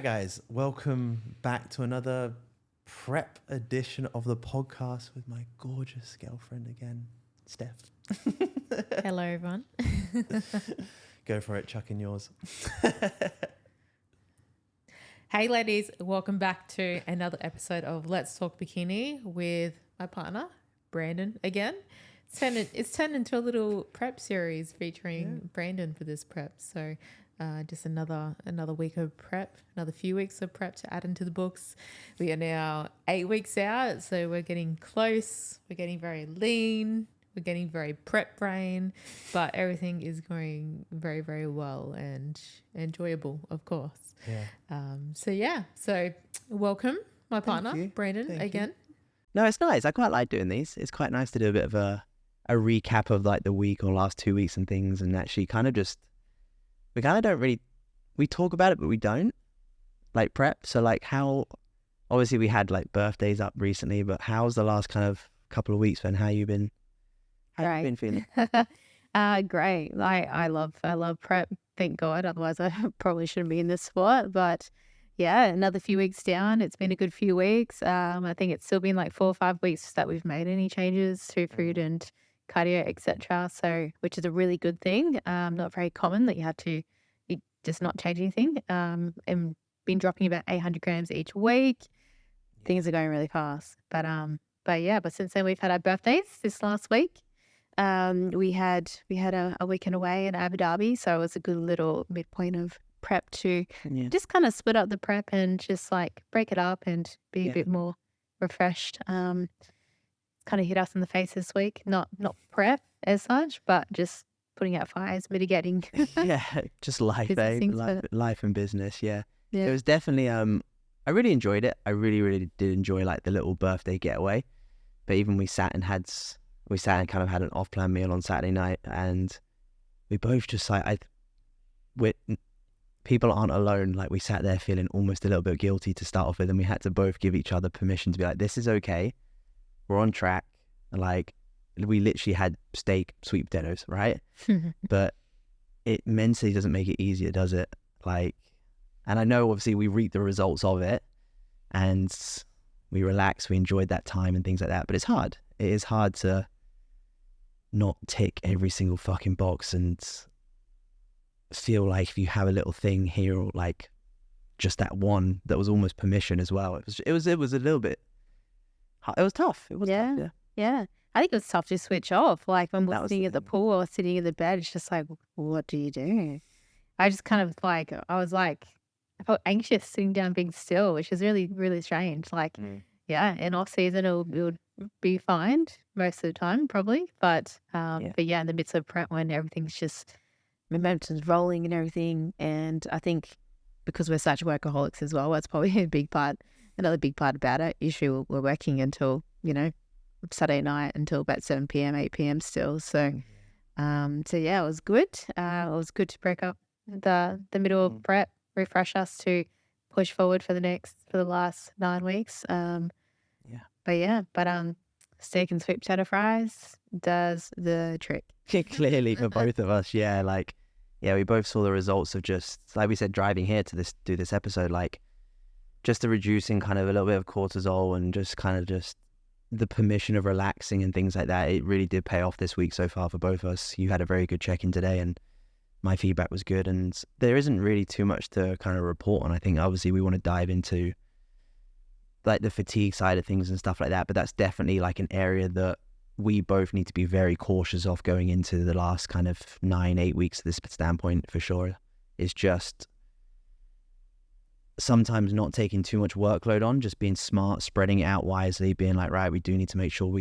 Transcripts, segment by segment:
right, guys, welcome back to another prep edition of the podcast with my gorgeous girlfriend again, Steph. Hello, everyone. Go for it, chuck in yours. Hey, ladies, welcome back to another episode of Let's Talk Bikini with my partner, Brandon, again. It's turned into a little prep series featuring Brandon for this prep. So just another week of prep, another few weeks of prep to add into the books. We are now 8 weeks out, so we're getting close. We're getting very lean. We're getting very prep brain, but everything is going very, very well and enjoyable, of course. Yeah. So welcome, my partner, you. Brandon, Thank again. No, it's nice. I quite like doing these. It's quite nice to do a bit of a recap of like the week or last 2 weeks and things, and actually we kind of don't really, we talk about it, but we don't, like prep. So like how, obviously we had like birthdays up recently, but how's the last kind of couple of weeks been? How you been feeling? Great. I love prep. Thank God. Otherwise, I probably shouldn't be in this sport. But yeah, another few weeks down. It's been a good few weeks. I think it's still been like 4 or 5 weeks that we've made any changes to food and cardio, etc. So, which is a really good thing. Not very common that you just not change anything. And been dropping about 800 grams each week. Things are going really fast. But since then we've had our birthdays this last week. We had a weekend away in Abu Dhabi, so it was a good little midpoint of prep to just kind of split up the prep and just like break it up and be a bit more refreshed. Kind of hit us in the face this week. Not prep as such, but just putting out fires, mitigating. Just life, life and business. Yeah. Yeah. It was definitely. I really enjoyed it. I really did enjoy like the little birthday getaway. But even we sat and kind of had an off-plan meal on Saturday night, and we both just like people aren't alone. Like we sat there feeling almost a little bit guilty to start off with, and we had to both give each other permission to be like, this is okay. We're on track. Like we literally had steak, sweet potatoes, right? But it mentally doesn't make it easier, does it? Like, and I know obviously we reap the results of it and we relaxed, we enjoyed that time and things like that, but it's hard. It is hard to not tick every single fucking box and feel like if you have a little thing here or like just that one that was almost permission as well. It was a little bit, it was tough. It was tough, Yeah. I think it was tough to switch off. Like when we're sitting at the pool or sitting in the bed, it's just like, what do you do? I just kind of like, I felt anxious sitting down being still, which is really, really strange. Like, in off season, it would be fine most of the time, probably. But in the midst of prep when everything's just momentum's rolling and everything. And I think because we're such workaholics as well, that's probably another big part about it. Usually we're working until, Saturday night until about 7 p.m., 8 p.m. still. So, it was good. It was good to break up the middle of prep, refresh us to push forward for the last 9 weeks. But steak and sweet potato fries does the trick. Clearly for both of us, we both saw the results of just, like we said, driving here to do this episode, like just the reducing kind of a little bit of cortisol and just kind of just the permission of relaxing and things like that. It really did pay off this week so far for both of us. You had a very good check-in today and my feedback was good, and there isn't really too much to kind of report on. I think obviously we want to dive into like the fatigue side of things and stuff like that, but that's definitely like an area that we both need to be very cautious of going into the last kind of 9-8 weeks of this standpoint for sure. Is just sometimes not taking too much workload on, just being smart, spreading it out wisely, being like, right, we do need to make sure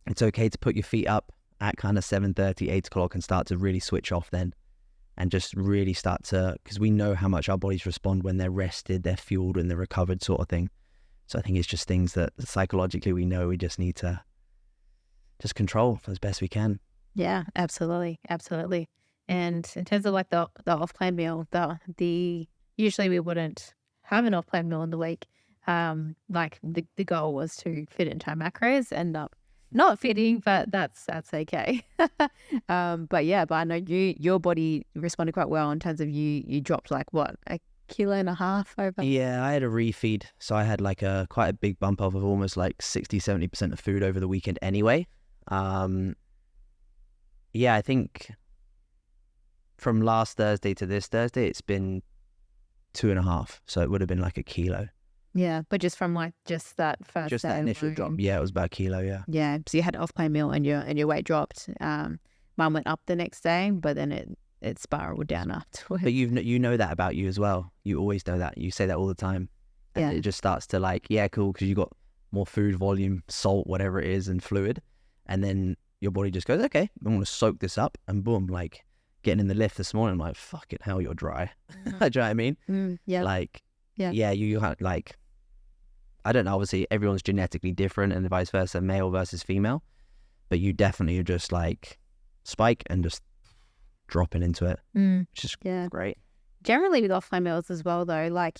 it's okay to put your feet up at kind of 7:30, 8 o'clock and start to really switch off then and just really start to, because we know how much our bodies respond when they're rested, they're fueled and they're recovered sort of thing. So I think it's just things that psychologically we know we just need to just control as best we can. Yeah, absolutely. And in terms of like the off-plan meal, the usually we wouldn't have an off-plan meal in the week. Like the goal was to fit into our macros, end up not fitting, but that's okay. But I know your body responded quite well in terms of you dropped like what, kilo and a half over. Yeah, I had a refeed. So I had like quite a big bump up of almost like 60-70% of food over the weekend anyway. Yeah, I think from last Thursday to this Thursday, it's been 2.5. So it would have been like a kilo. Yeah, but just from like just that first Just day that initial drop. alone. Yeah, it was about a kilo, yeah. Yeah, so you had an off-plan meal and your weight dropped. Mine went up the next day, but then it spiraled down afterwards. But you know that about you as well. You always know that. You say that all the time. And Yeah. it just starts to like, yeah, cool, because you got more food volume, salt, whatever it is, and fluid. And then your body just goes, okay, I'm going to soak this up. And boom, like getting in the lift this morning, I'm like, fucking hell, you're dry. Do you know what I mean? Yeah. Like, Yeah. yeah, you have like, I don't know, obviously everyone's genetically different and vice versa, male versus female. But you definitely are just like spike and just dropping into it, which is Yeah. great. Generally with offline meals as well, though, like,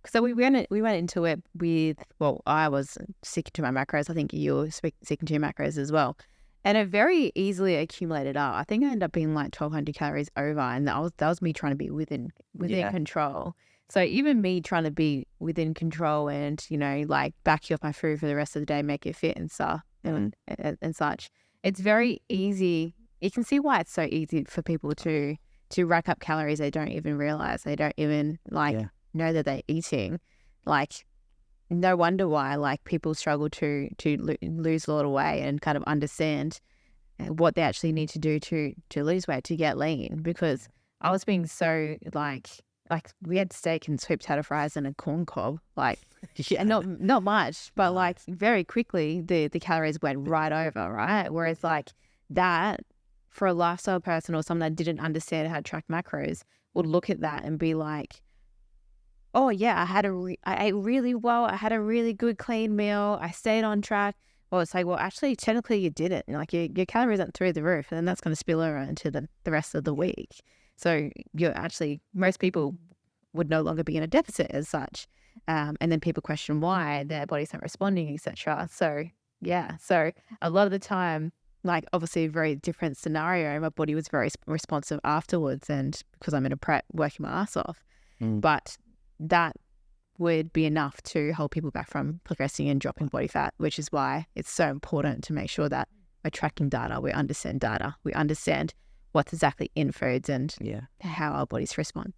so we went into it with, well, I was sticking to my macros. I think you were sticking to your macros as well, and it very easily accumulated up. I think I ended up being like 1,200 calories over, and that was me trying to be within Yeah. control. So even me trying to be within control and, you know, like back you off my food for the rest of the day, make it fit and stuff and such. It's very easy. You can see why it's so easy for people to rack up calories they don't even realize. They don't even know that they're eating. Like, no wonder why like people struggle to lose a lot of weight and kind of understand what they actually need to do to lose weight, to get lean. Because I was being so like we had steak and sweet potato fries and a corn cob, like, Yeah. and not much, but like very quickly the calories went right over, right? Whereas like that, for a lifestyle person or someone that didn't understand how to track macros, would look at that and be like, oh yeah, I ate really well, I had a really good clean meal, I stayed on track. Well, it's like, well, actually, technically you didn't. Like your calories aren't through the roof, and then that's going to spill over into the rest of the week. So you're actually, most people would no longer be in a deficit as such. And then people question why their bodies aren't responding, etc. So yeah, so a lot of the time, like obviously a very different scenario, my body was very responsive afterwards, and because I'm in a prep working my ass off. But that would be enough to hold people back from progressing and dropping body fat, which is why it's so important to make sure that we're tracking data, we understand what's exactly in foods and how our bodies respond.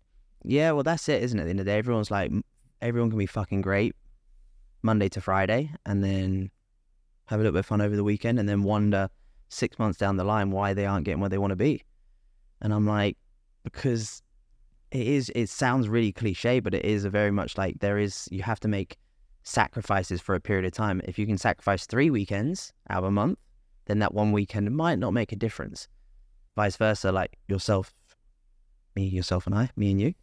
Yeah, well, that's it, isn't it? At the end of the day, everyone's like, everyone can be fucking great Monday to Friday and then have a little bit of fun over the weekend and then wonder 6 months down the line why they aren't getting where they want to be. And I'm like, because it sounds really cliche, but it is a very much like you have to make sacrifices for a period of time. If you can sacrifice 3 weekends out of a month, then that one weekend might not make a difference. Vice versa, like yourself and you.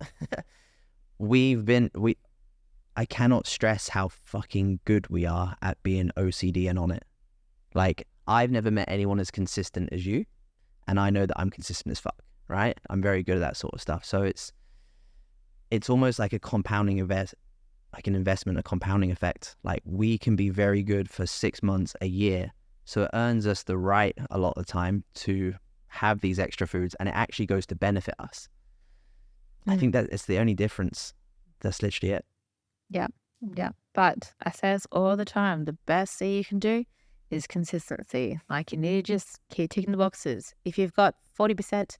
I cannot stress how fucking good we are at being OCD and on it. Like, I've never met anyone as consistent as you, and I know that I'm consistent as fuck, right? I'm very good at that sort of stuff. So it's almost like a compounding like an investment, a compounding effect. Like, we can be very good for 6 months, a year. So it earns us the right a lot of the time to have these extra foods, and it actually goes to benefit us. I think that it's the only difference. That's literally it. Yeah. But I say this all the time, the best thing you can do is consistency. Like, you need to just keep ticking the boxes. If you've got 40%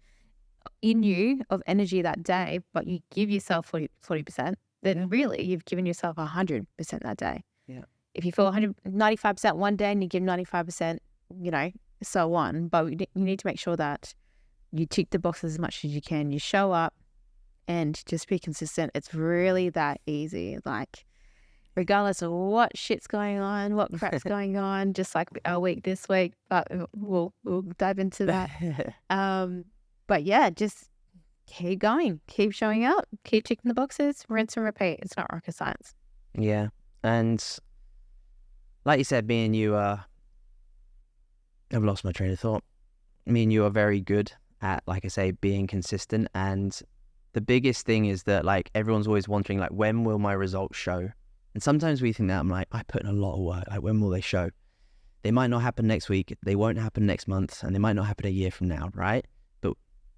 in you of energy that day, but you give yourself 40%, then really you've given yourself 100% that day. Yeah. If you feel 95% one day and you give 95%, you know, so on. But you need to make sure that you tick the boxes as much as you can. You show up and just be consistent. It's really that easy. Like, regardless of what shit's going on, what crap's going on, just like our week this week, but we'll dive into that. But yeah, just keep going, keep showing up, keep ticking the boxes, rinse and repeat. It's not rocket science. Yeah. And like you said, me and you I've lost my train of thought. Me and you are very good at, like I say, being consistent. And the biggest thing is that, like, everyone's always wondering, like, when will my results show? And sometimes we think that, I'm like, I put in a lot of work. Like, when will they show? They might not happen next week. They won't happen next month. And they might not happen a year from now, right? But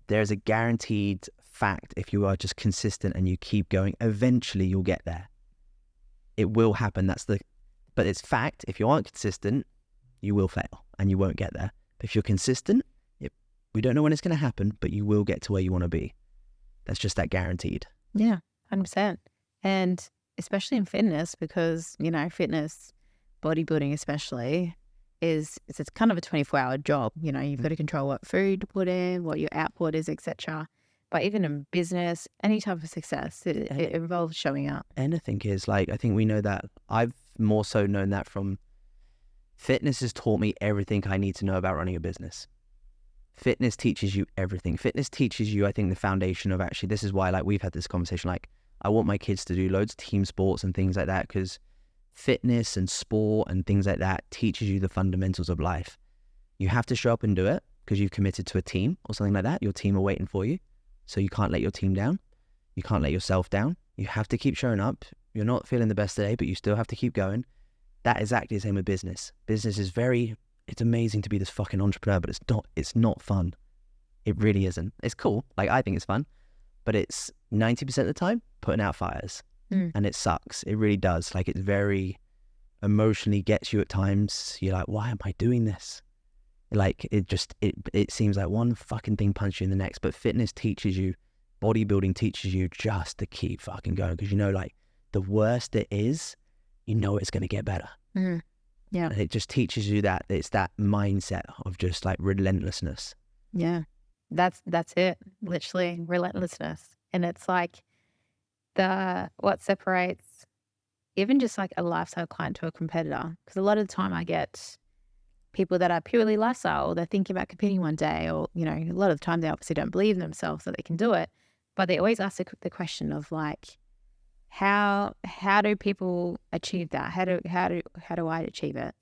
there's a guaranteed fact, if you are just consistent and you keep going, eventually you'll get there. It will happen. But it's fact, if you aren't consistent, you will fail and you won't get there. But if you're consistent, we don't know when it's going to happen, but you will get to where you want to be. That's just that guaranteed. Yeah, 100%. And especially in fitness, because, you know, fitness, bodybuilding especially, it's kind of a 24-hour job. You know, you've got to control what food to put in, what your output is, etc. But even in business, any type of success, it involves showing up. Anything is like, I think we know that. I've more so known that from fitness has taught me everything I need to know about running a business. Fitness teaches you everything. Fitness teaches you, I think, the foundation of actually, this is why, like, we've had this conversation, like, I want my kids to do loads of team sports and things like that, because fitness and sport and things like that teaches you the fundamentals of life. You have to show up and do it because you've committed to a team or something like that. Your team are waiting for you. So you can't let your team down. You can't let yourself down. You have to keep showing up. You're not feeling the best today, but you still have to keep going. That is exactly the same with business. Business is it's amazing to be this fucking entrepreneur, but it's not fun. It really isn't. It's cool. Like, I think it's fun, but it's 90% of the time putting out fires. And it sucks. It really does. Like, it's very emotionally gets you at times. You're like, why am I doing this? Like, it seems like one fucking thing punches you in the next. But fitness teaches you, bodybuilding teaches you just to keep fucking going. Because, you know, like, the worse it is, you know it's going to get better. Yeah. And it just teaches you that it's that mindset of just like relentlessness. Yeah. That's it. Literally relentlessness. And it's like what separates even just like a lifestyle client to a competitor. Because a lot of the time I get people that are purely lifestyle, or they're thinking about competing one day, or, you know, a lot of the time they obviously don't believe in themselves that they can do it. But they always ask the question of like, how do people achieve that? How do I achieve it?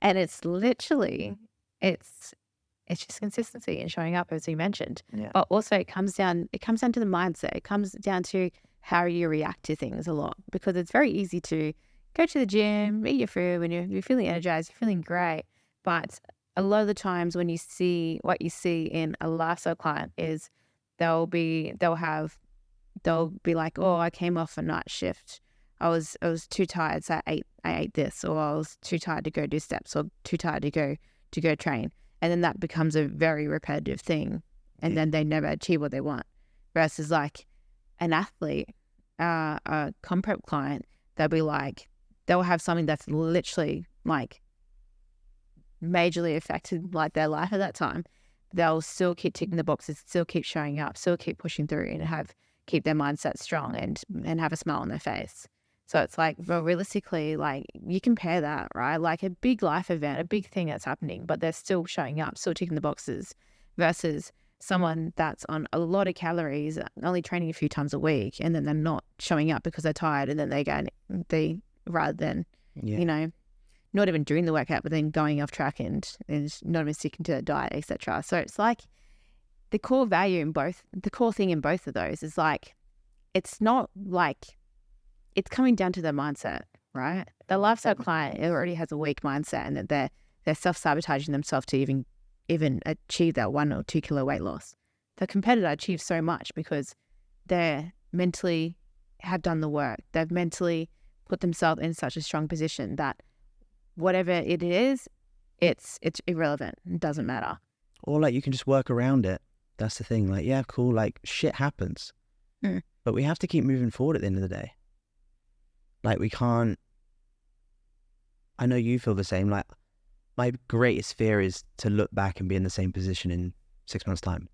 And it's literally, it's just consistency and showing up, as you mentioned. Yeah. But also it comes down to the mindset. It comes down to how you react to things a lot, because it's very easy to go to the gym, eat your food when you're feeling energized, you're feeling great. But a lot of the times when you see what you see in a lifestyle client is they'll be like, oh, I came off a night shift. I was too tired, so I ate this, or I was too tired to go do steps, or too tired to go train. And then that becomes a very repetitive thing, and then they never achieve what they want. Versus like an athlete, a comp prep client, they'll have something that's literally like majorly affected like their life at that time. They'll still keep ticking the boxes, still keep showing up, still keep pushing through, and keep their mindset strong and have a smile on their face. So it's like, well, realistically, like, you compare that, right? Like a big life event, a big thing that's happening, but they're still showing up, still ticking the boxes, versus someone that's on a lot of calories, only training a few times a week, and then they're not showing up because they're tired, and then rather than, you know, not even doing the workout, but then going off track and not even sticking to their diet, etc. So it's like the core thing in both of those is like, it's not like, it's coming down to their mindset, right? The lifestyle client already has a weak mindset, and that they're self-sabotaging themselves to even achieve that 1 or 2 kilo weight loss. The competitor achieves so much because they mentally have done the work. They've mentally put themselves in such a strong position that whatever it is, it's irrelevant. It doesn't matter. Or like, you can just work around it. That's the thing. Like, yeah, cool. Like, shit happens. But we have to keep moving forward at the end of the day. Like, we can't, I know you feel the same. Like, my greatest fear is to look back and be in the same position in 6 months' time.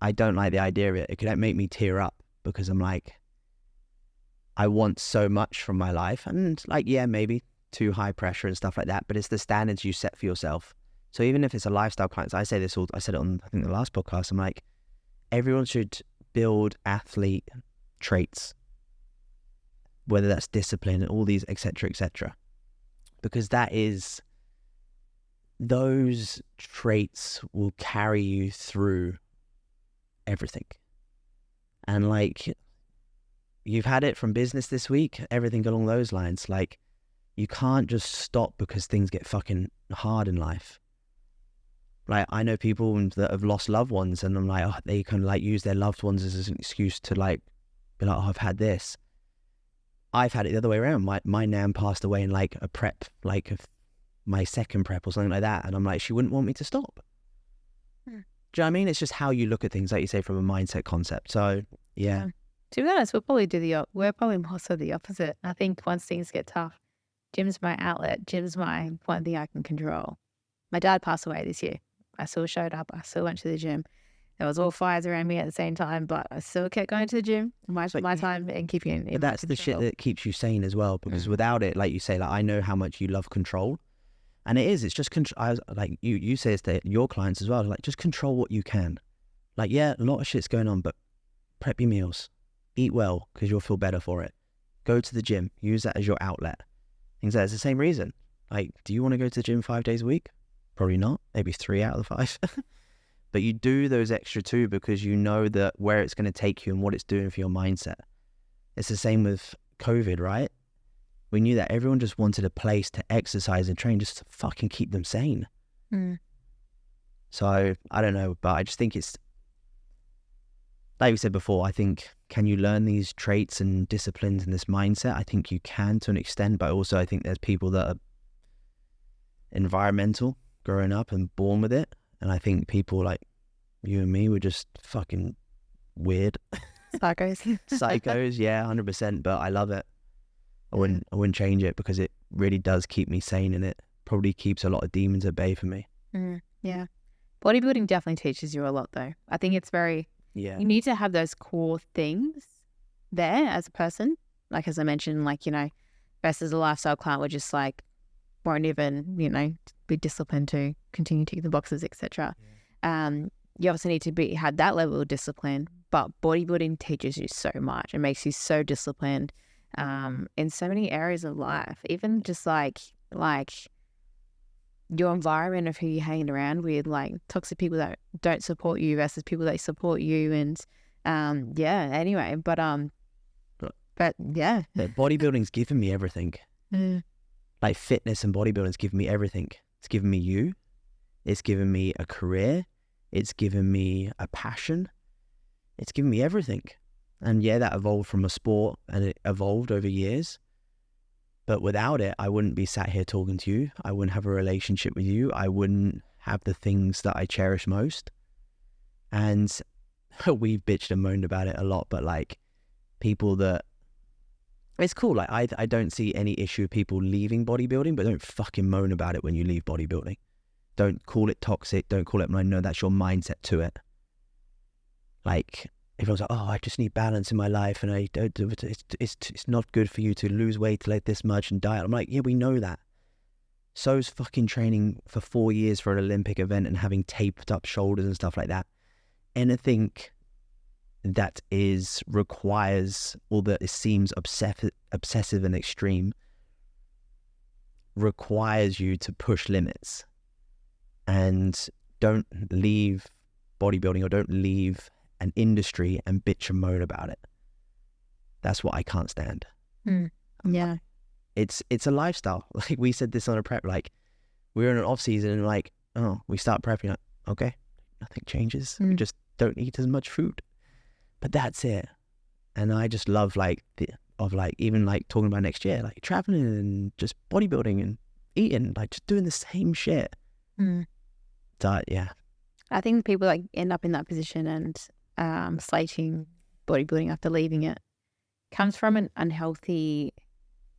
I don't like the idea of it. It could make me tear up, because I'm like, I want so much from my life. And like, yeah, maybe too high pressure and stuff like that, but it's the standards you set for yourself. So even if it's a lifestyle client, I say this all, I said it on, I think, the last podcast, I'm like, everyone should build athlete traits, whether that's discipline and all these, etc., because those traits will carry you through everything. And like, you've had it from business this week, everything along those lines. Like, you can't just stop because things get fucking hard in life. Like, I know people that have lost loved ones, and I'm like, oh, they can like use their loved ones as an excuse to like be like, oh, I've had this. I've had it the other way around. My nan passed away in like a prep, like my second prep or something like that, and I'm like, she wouldn't want me to stop. Do you know what I mean? It's just how you look at things, like you say, from a mindset concept. So yeah. To be honest, we're probably more so the opposite. I think once things get tough, gym's my outlet. Gym's my one thing I can control. My dad passed away this year. I still showed up. I still went to the gym. There was all fires around me at the same time, but I still kept going to the gym. My time and keeping it. But that's the shit that keeps you sane as well, because without it, like you say, like I know how much you love control, and it's just like you say it's to your clients as well, like just control what you can. Like, yeah, a lot of shit's going on, but prep your meals, eat well because you'll feel better for it. Go to the gym, use that as your outlet. Things like it's the same reason. Like, do you want to go to the gym 5 days a week? Probably not. Maybe 3 out of the 5. But you do those extra 2 because you know that where it's going to take you and what it's doing for your mindset. It's the same with COVID, right? We knew that everyone just wanted a place to exercise and train just to fucking keep them sane. So I don't know, but I just think it's, like we said before, I think, can you learn these traits and disciplines and this mindset? I think you can to an extent, but also I think there's people that are environmental, growing up and born with it. And I think people like you and me were just fucking weird. Psychos, yeah, 100%. But I love it. I wouldn't change it because it really does keep me sane, and it probably keeps a lot of demons at bay for me. Yeah. Bodybuilding definitely teaches you a lot though. I think it's very, you need to have those core things there as a person. Like, as I mentioned, like, versus a lifestyle client, we're just like, won't even, be disciplined to continue ticking the boxes, etc. You obviously need to have that level of discipline, but bodybuilding teaches you so much. It makes you so disciplined in so many areas of life. Even just like your environment of who you're hanging around with, like toxic people that don't support you versus people that support you, and anyway, but yeah. Bodybuilding's given me everything. Like fitness and bodybuilding's given me everything. It's given me you. It's given me a career. It's given me a passion. It's given me everything. And yeah, that evolved from a sport and it evolved over years. But without it, I wouldn't be sat here talking to you. I wouldn't have a relationship with you. I wouldn't have the things that I cherish most. And we've bitched and moaned about it a lot, but like people that, it's cool. Like I don't see any issue with people leaving bodybuilding, but don't fucking moan about it when you leave bodybuilding. Don't call it toxic. Don't call it, I know that's your mindset to it. Like if I was like, oh, I just need balance in my life and I don't do it. It's not good for you to lose weight like this much and diet. I'm like, yeah, we know that. So's fucking training for 4 years for an Olympic event and having taped up shoulders and stuff like that. Anything that requires, or that it seems obsessive and extreme, requires you to push limits. And don't leave bodybuilding or don't leave an industry and bitch and moan about it. That's what I can't stand. Yeah. It's a lifestyle. Like we said this on a prep, like we're in an off season and like, oh, we start prepping, like, okay, nothing changes. We just don't eat as much food. But that's it. And I just love even like talking about next year, like traveling and just bodybuilding and eating, like just doing the same shit. So yeah. I think people like end up in that position and slating bodybuilding after leaving it comes from an unhealthy,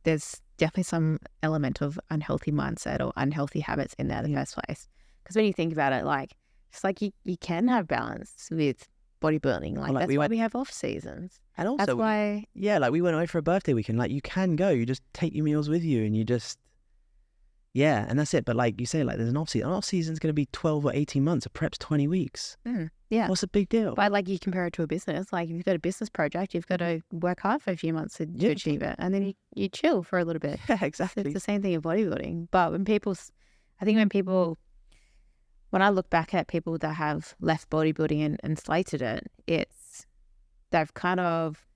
there's definitely some element of unhealthy mindset or unhealthy habits in there in the first place. Because when you think about it, like it's like you can have balance with bodybuilding. Like that's why we have off seasons. And also, that's why. Yeah, like we went away for a birthday weekend. Like you can go, you just take your meals with you and you just, yeah, and that's it. But like you say, like there's an off season. An off season's going to be 12 or 18 months. A prep's 20 weeks. Yeah. What's the big deal? But like you compare it to a business. Like if you've got a business project, you've got to work hard for a few months to achieve it. And then you chill for a little bit. Yeah, exactly. So it's the same thing in bodybuilding. But when I look back at people that have left bodybuilding and slated it, they've kind of,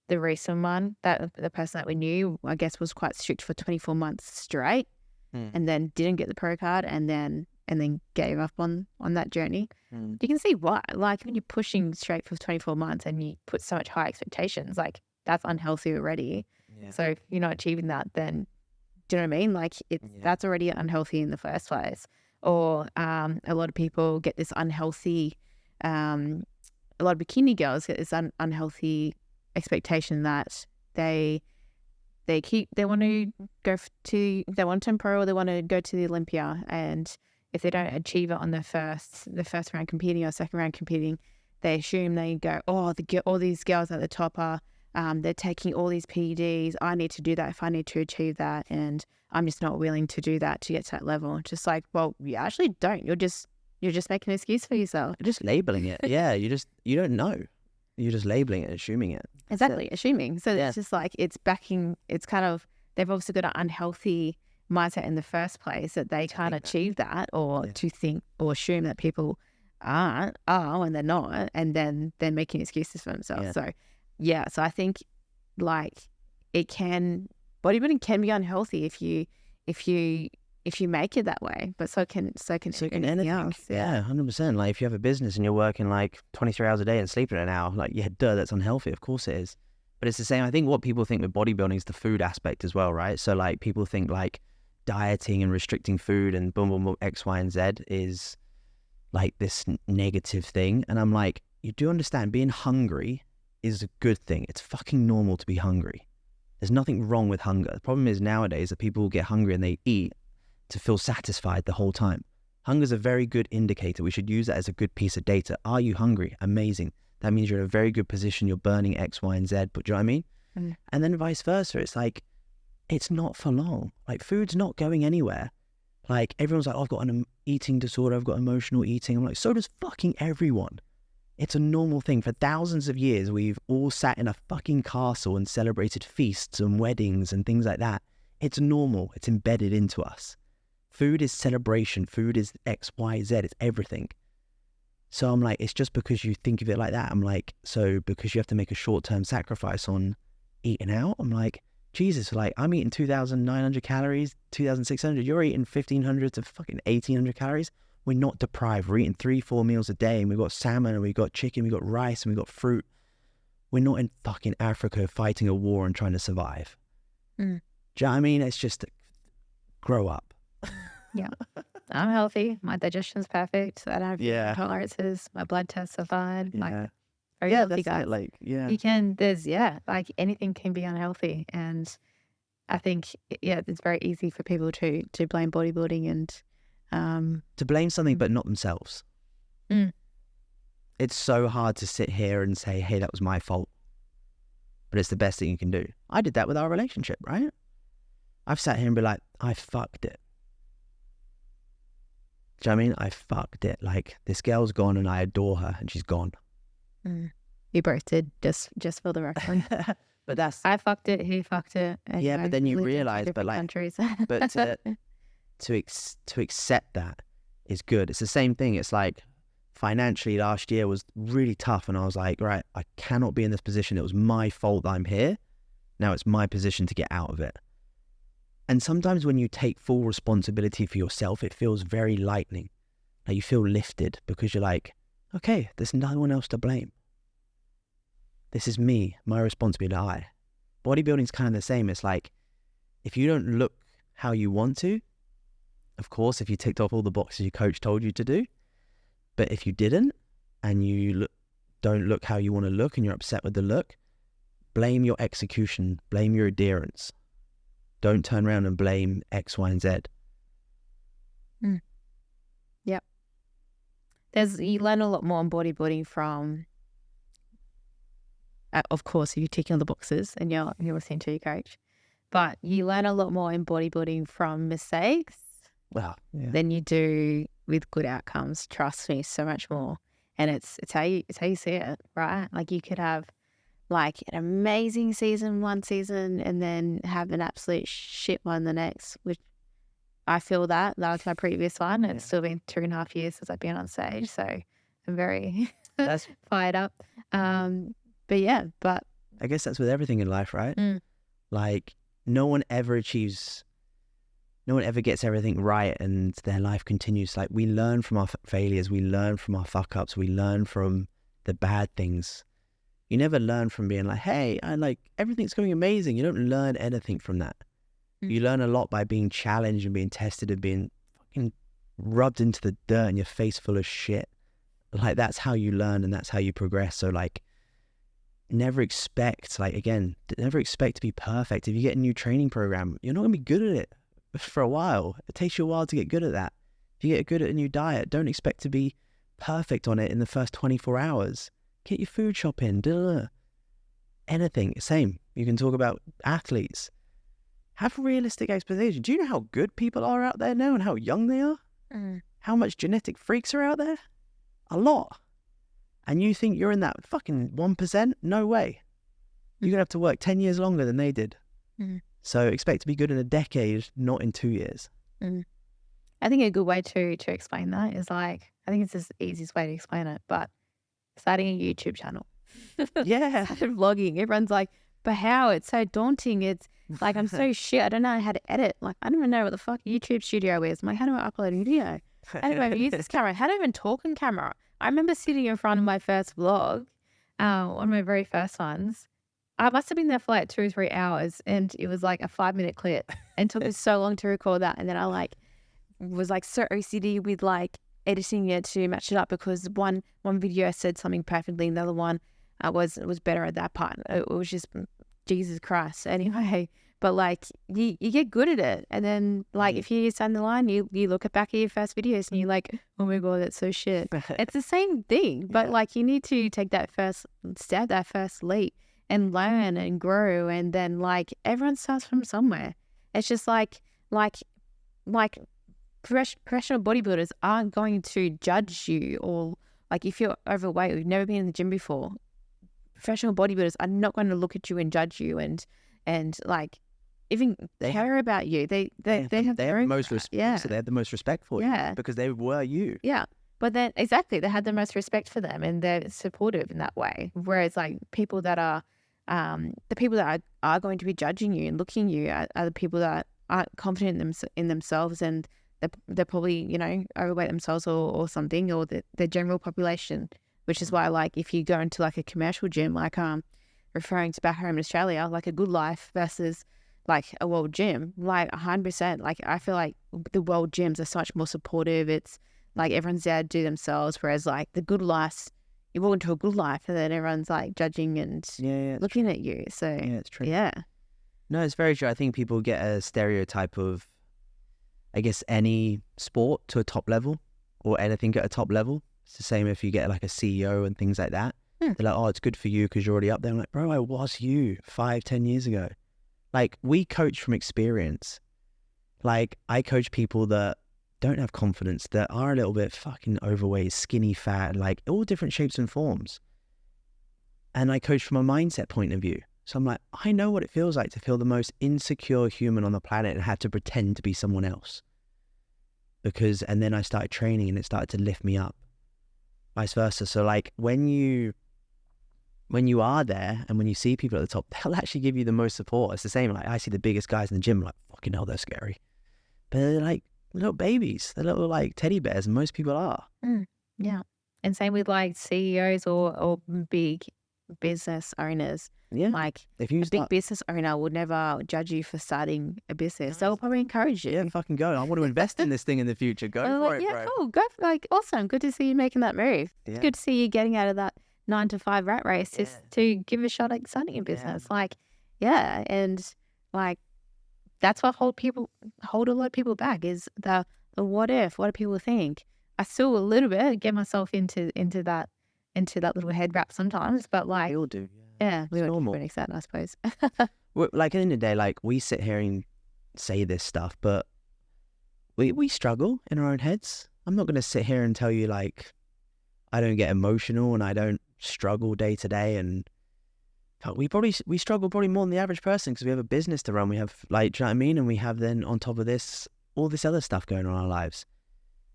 the recent one, that the person that we knew, I guess, was quite strict for 24 months straight and then didn't get the pro card and then and then gave up on that journey. Mm. You can see why. Like when you're pushing straight for 24 months and you put so much high expectations, like that's unhealthy already. Yeah. So if you're not achieving that, then do you know what I mean? Like that's already unhealthy in the first place. Or a lot of people get this unhealthy, a lot of bikini girls get this unhealthy expectation that they want to they want to turn pro, or they want to go to the Olympia, and if they don't achieve it on the first round competing or second round competing, they assume they go, oh, all these girls at the top are they're taking all these PEDs. I need to do that if I need to achieve that, and I'm just not willing to do that to get to that level. Just like, well, you actually don't. You're just making an excuse for yourself. You're just labeling it. Yeah, you don't know. You're just labeling it, assuming it. Exactly, assuming. So Yeah. it's just like it's kind of, they've obviously got an unhealthy mindset in the first place that they can't achieve that, or to think or assume that people are and they're not, and then they're making excuses for themselves. Yeah. So I think like bodybuilding can be unhealthy if you make it that way, but so can anything anything else. Yeah, 100%. Like if you have a business and you're working like 23 hours a day and sleeping an hour, like that's unhealthy. Of course it is. But it's the same. I think what people think with bodybuilding is the food aspect as well, right? So like people think like dieting and restricting food and boom, boom, boom, X, Y, and Z is like this negative thing. And I'm like, you do understand being hungry is a good thing. It's fucking normal to be hungry. There's nothing wrong with hunger. The problem is nowadays that people get hungry and they eat to feel satisfied the whole time. Hunger is a very good indicator. We should use that as a good piece of data. Are you hungry? Amazing. That means you're in a very good position. You're burning X, Y, and Z. But do you know what I mean? Mm. And then vice versa. It's like, it's not for long. Like food's not going anywhere. Like everyone's like, oh, I've got an eating disorder. I've got emotional eating. I'm like, so does fucking everyone. It's a normal thing. For thousands of years, we've all sat in a fucking castle and celebrated feasts and weddings and things like that. It's normal. It's embedded into us. Food is celebration. Food is X, Y, Z. It's everything. So I'm like, it's just because you think of it like that. I'm like, so because you have to make a short-term sacrifice on eating out, I'm like, Jesus, like I'm eating 2,900 calories, 2,600. You're eating 1,500 to fucking 1,800 calories. We're not deprived. We're eating 3-4 meals a day, and we've got salmon, and we've got chicken, we've got rice, and we've got fruit. We're not in fucking Africa fighting a war and trying to survive. Do you know what I mean? It's just grow up. Yeah. I'm healthy. My digestion's perfect. I don't have intolerances. My blood tests are fine. Yeah. Like, very healthy, that's guys. it. Like, yeah. You can, like anything can be unhealthy. And I think, it's very easy for people to blame bodybuilding and to blame something but not themselves. Mm. It's so hard to sit here and say, hey, that was my fault. But it's the best thing you can do. I did that with our relationship, right? I've sat here and be like, I fucked it. Do you know what I mean? I fucked it. Like, this girl's gone and I adore her and she's gone. You both did, just for the reference. But that's... I fucked it, he fucked it. And but then you lived in two realise, but different like... countries. But to accept that is good. It's the same thing. It's like financially last year was really tough, and I was like, right, I cannot be in this position. It was my fault that I'm here. Now it's my position to get out of it. And sometimes when you take full responsibility for yourself, it feels very lightening. Like you feel lifted because you're like, okay, there's no one else to blame. This is me, my responsibility. Bodybuilding's kind of the same. It's like, if you don't look how you want to, of course, if you ticked off all the boxes your coach told you to do, but if you didn't and you don't look how you want to look and you're upset with the look, blame your execution, blame your adherence. Don't turn around and blame X, Y, and Z. Yep. You learn a lot more on bodybuilding from, of course, if you're ticking all the boxes and you're listening to your coach, but you learn a lot more in bodybuilding from mistakes than you do with good outcomes. Trust me, so much more. And it's how you see it, right? Like you could have like an amazing season one season and then have an absolute shit one the next, which I feel that was my previous one. It's still been 2.5 years since I've been on stage, so I'm very fired up. But I guess that's with everything in life, right? Like no one ever achieves no one ever gets everything right and their life continues. Like, we learn from our failures, we learn from our fuck ups, we learn from the bad things. You never learn from being like, hey, everything's going amazing. You don't learn anything from that. You learn a lot by being challenged and being tested and being fucking rubbed into the dirt and your face full of shit. Like, that's how you learn and that's how you progress. So like, never expect to be perfect. If you get a new training program, you're not gonna be good at it for a while. It takes you a while to get good at that. If you get good at a new diet, don't expect to be perfect on it in the first 24 hours. Get your food shopping, anything. Same. You can talk about athletes. Have realistic expectations. Do you know how good people are out there now and how young they are? How much genetic freaks are out there? A lot. And you think you're in that fucking 1%? No way. You're going to have to work 10 years longer than they did. So expect to be good in a decade, not in 2 years. I think a good way to explain that is like, I think it's the easiest way to explain it, but starting a YouTube channel. Yeah. Started vlogging. Everyone's like, but how? It's so daunting. It's like, I'm so shit. I don't know how to edit. Like, I don't even know what the fuck YouTube studio is. I'm like, how do I upload a video? How do I use this camera? How do I even talk on camera? I remember sitting in front of my first vlog, one of my very first ones. I must have been there for like 2 or 3 hours, and it was like a 5-minute clip, and took us so long to record that. And then I like was like so OCD with like editing it to match it up, because one video said something perfectly, and the other one was better at that part. It was just Jesus Christ. Anyway, but like you get good at it, and then like a few years down the line, you look back at your first videos and you're like, oh my god, that's so shit. It's the same thing, but like you need to take that first step, that first leap, and learn and grow, and then like everyone starts from somewhere. It's just like professional bodybuilders aren't going to judge you, or like if you're overweight or you've never been in the gym before, professional bodybuilders are not going to look at you and judge you and like even care about you. They have the most respect. Yeah. So they have the most respect for you because they were you. Yeah. But then exactly, they had the most respect for them, and they're supportive in that way. Whereas like people that are the people that are going to be judging you and looking at you are the people that aren't confident in themselves, and they're probably, you know, overweight themselves or something, or the general population. Which is why, like, if you go into like a commercial gym, like referring to back home in Australia, like a Good Life versus like a world gym, like 100%. Like I feel like the world gyms are so much more supportive. It's like everyone's there to do themselves, whereas like the Good Life, you walk into a Good Life and then everyone's like judging and looking at you. So yeah, it's true. Yeah. No, it's very true. I think people get a stereotype of, I guess, any sport to a top level or anything at a top level. It's the same if you get like a CEO and things like that. They're like, oh, it's good for you because you're already up there. I'm like, bro, I was you 5-10 years ago. Like, we coach from experience. Like, I coach people that don't have confidence, that are a little bit fucking overweight, skinny, fat, like all different shapes and forms. And I coach from a mindset point of view. So I'm like, I know what it feels like to feel the most insecure human on the planet and have to pretend to be someone else. And then I started training and it started to lift me up. Vice versa. So like when you are there and when you see people at the top, they'll actually give you the most support. It's the same. Like I see the biggest guys in the gym, like fucking hell, they're scary. But they're like little babies. They're little like teddy bears, and most people are. Yeah. And same with like CEOs or big business owners. Yeah. Like if you a big business owner would never judge you for starting a business. They'll probably encourage you. Yeah, fucking go. I want to invest in this thing in the future. Go for it, bro. Cool. Go for, like, awesome. Good to see you making that move. Yeah. Good to see you getting out of that 9-to-5 rat race to give a shot at starting a business. Like, yeah. And like, that's what hold a lot of people back is the what if, what do people think? I still a little bit get myself into that little head wrap sometimes, but like, we all do. Yeah, we it's would normal. to an extent, I suppose. Like at the end of the day, like we sit here and say this stuff, but we struggle in our own heads. I'm not going to sit here and tell you like I don't get emotional and I don't struggle day to day, and we struggle probably more than the average person because we have a business to run. We have like, do you know what I mean? And we have then on top of this all this other stuff going on in our lives.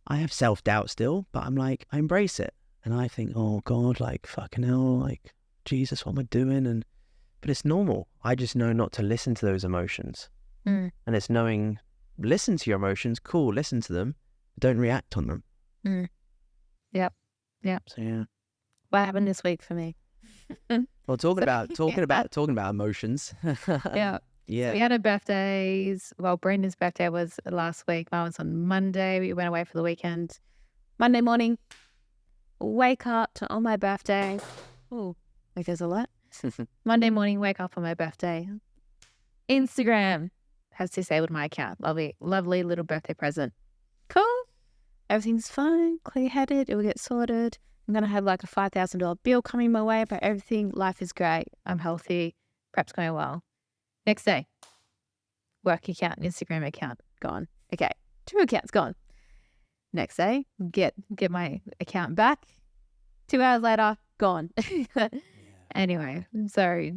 I have self-doubt still, but I'm like, I embrace it, and I think, oh God, like fucking hell, like Jesus, what am I doing? But it's normal. I just know not to listen to those emotions. And it's knowing listen to your emotions. Cool, listen to them. Don't react on them. Yep. So yeah. What happened this week for me? Well, talking about emotions. Yeah. Yeah. So we had our birthdays. Well, Brendan's birthday was last week. Mine was on Monday. We went away for the weekend. Monday morning, wake up on my birthday. Oh, like there's a lot. Monday morning, wake up on my birthday. Instagram has disabled my account. Lovely little birthday present. Cool. Everything's fine, clear-headed. It will get sorted. I'm going to have like a $5,000 bill coming my way, but everything, life is great. I'm healthy. Prep's going well. Next day, work account, Instagram account, gone. Okay, 2 accounts gone. Next day, get my account back. 2 hours later, gone. Anyway, so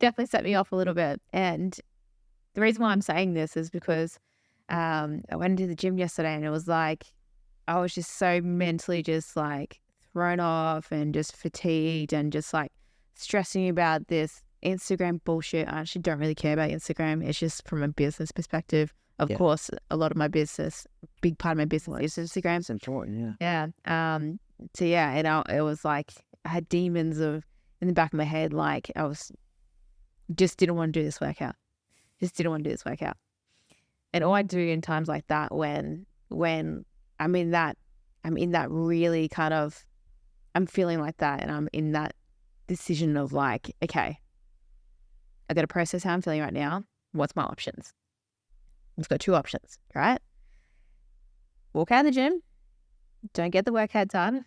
definitely set me off a little bit. And the reason why I'm saying this is because I went into the gym yesterday and it was like, I was just so mentally just like thrown off and just fatigued and just like stressing about this Instagram bullshit. I actually don't really care about Instagram. It's just from a business perspective. Of course, a lot of my business, big part of my business is Instagram. It's important, yeah. Yeah. So yeah, it was like I had demons in the back of my head. Like I was just didn't want to do this workout. And all I do in times like that when I'm in that really kind of, I'm feeling like that and I'm in that decision of like, okay, I got to process how I'm feeling right now. What's my options? I've got 2 options, right? Walk out of the gym, don't get the workout done,